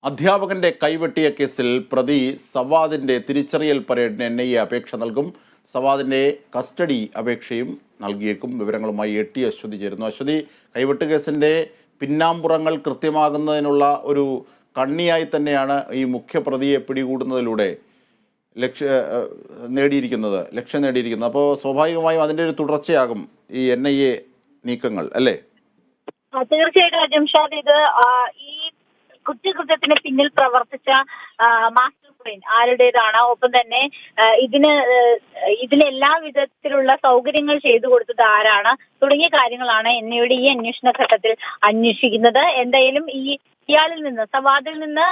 അധ്യാപകന്റെ കൈവെട്ടിയ കേസിൽ പ്രതി സവാദിന്റെ തിരിച്ചറിയൽ പരേഡിന് NIA അപേക്ഷ നൽകും. സവാദിന്റെ കസ്റ്റഡി അപേക്ഷയും നൽകിയേക്കും. വിവരങ്ങളുമായി AT അശ്വതി ചേരുന്നു. അശ്വതി, കൈവെട്ട് കേസിന്റെ പിന്നാമ്പുറങ്ങൾ കൃത്യമാകുന്നതിനുള്ള ഒരു കണ്ണിയായി തന്നെയാണ് ഈ മുഖ്യപ്രതിയെ പിടികൂടുന്നതിലൂടെ ലക്ഷ്യം നേടിയിരിക്കുന്നത്. അപ്പോൾ സ്വാഭാവികമായും അതിൻ്റെ ഒരു തുടർച്ചയാകും ഈ NIA നീക്കങ്ങൾ, അല്ലേ? തീർച്ചയായിട്ടും അജംഷാദ്, ഇത് ഈ കുറ്റകൃത്യത്തിന് പിന്നിൽ പ്രവർത്തിച്ച മാസ്റ്റർ പ്ലാൻ ആരുടേതാണ്, ഒപ്പം തന്നെ ഇതിന് എല്ലാ വിധത്തിലുള്ള സൗകര്യങ്ങൾ ചെയ്തു കൊടുത്തത് ആരാണ് തുടങ്ങിയ കാര്യങ്ങളാണ് NIAയുടെ ഈ അന്വേഷണ ഘട്ടത്തിൽ അന്വേഷിക്കുന്നത്. എന്തായാലും ഇയാളിൽ നിന്ന്, സവാദിൽ നിന്ന്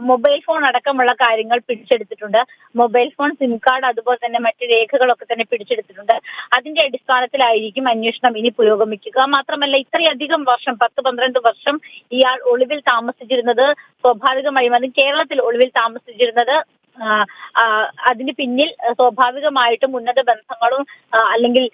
മൊബൈൽ ഫോൺ അടക്കമുള്ള കാര്യങ്ങൾ പിടിച്ചെടുത്തിട്ടുണ്ട്. മൊബൈൽ ഫോൺ, സിം കാർഡ്, അതുപോലെ തന്നെ മറ്റു രേഖകളൊക്കെ തന്നെ പിടിച്ചെടുത്തിട്ടുണ്ട്. അതിന്റെ അടിസ്ഥാനത്തിലായിരിക്കും അന്വേഷണം ഇനി പുരോഗമിക്കുക. മാത്രമല്ല, ഇത്രയധികം വർഷം, 10-12 വർഷം ഇയാൾ ഒളിവിൽ താമസിച്ചിരുന്നത് സ്വാഭാവികമായും, അത് കേരളത്തിൽ ഒളിവിൽ താമസിച്ചിരുന്നത് അതിന് പിന്നിൽ സ്വാഭാവികമായിട്ടും ഉന്നത ബന്ധങ്ങളും അല്ലെങ്കിൽ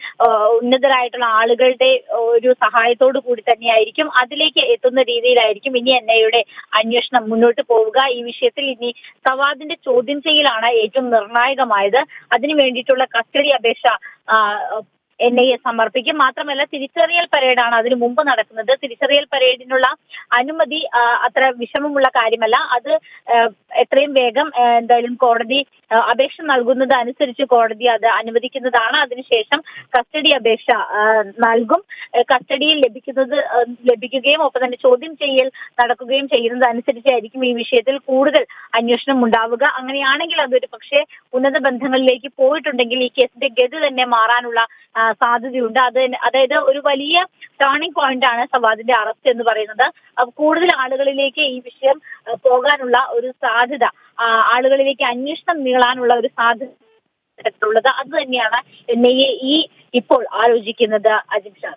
ഉന്നതരായിട്ടുള്ള ആളുകളുടെ ഒരു സഹായത്തോടു കൂടി തന്നെയായിരിക്കും. അതിലേക്ക് എത്തുന്ന രീതിയിലായിരിക്കും ഇനി NIAയുടെ അന്വേഷണം മുന്നോട്ട് പോവുക. ഈ വിഷയത്തിൽ ഇനി സവാദിന്റെ ചോദ്യം ചെയ്യലാണ് ഏറ്റവും നിർണായകമായത്. അതിനു വേണ്ടിയിട്ടുള്ള കസ്റ്റഡി അപേക്ഷ NIA സമർപ്പിക്കും. മാത്രമല്ല, തിരിച്ചറിയൽ പരേഡാണ് അതിനു മുമ്പ് നടക്കുന്നത്. തിരിച്ചറിയൽ പരേഡിനുള്ള അനുമതി അത്ര വിഷമമുള്ള കാര്യമല്ല. അത് എത്രയും വേഗം എന്തായാലും കോടതി അപേക്ഷ നൽകുന്നത് അനുസരിച്ച് കോടതി അത് അനുവദിക്കുന്നതാണ്. അതിനുശേഷം കസ്റ്റഡി അപേക്ഷ നൽകും. കസ്റ്റഡിയിൽ ലഭിക്കുകയും ഒപ്പം തന്നെ ചോദ്യം ചെയ്യൽ നടക്കുകയും ചെയ്യുന്നത് അനുസരിച്ചായിരിക്കും ഈ വിഷയത്തിൽ കൂടുതൽ അന്വേഷണം ഉണ്ടാവുക. അങ്ങനെയാണെങ്കിൽ അതൊരു പക്ഷേ ഉന്നത ബന്ധങ്ങളിലേക്ക് പോയിട്ടുണ്ടെങ്കിൽ ഈ കേസിന്റെ ഗതി തന്നെ മാറാനുള്ള സാധ്യതയുണ്ട്. അതായത് ഒരു വലിയ ടേണിംഗ് പോയിന്റ് ആണ് സവാദിന്റെ അറസ്റ്റ് എന്ന് പറയുന്നത്. കൂടുതൽ ആളുകളിലേക്ക് ഈ വിഷയം പോകാനുള്ള ഒരു സാധ്യത, ആളുകളിലേക്ക് അന്വേഷണം നീളാനുള്ള ഒരു സാധ്യത ഉള്ളത് അത് തന്നെയാണ് NIA ഇപ്പോൾ ആലോചിക്കുന്നത്. അജിത് ഷാ.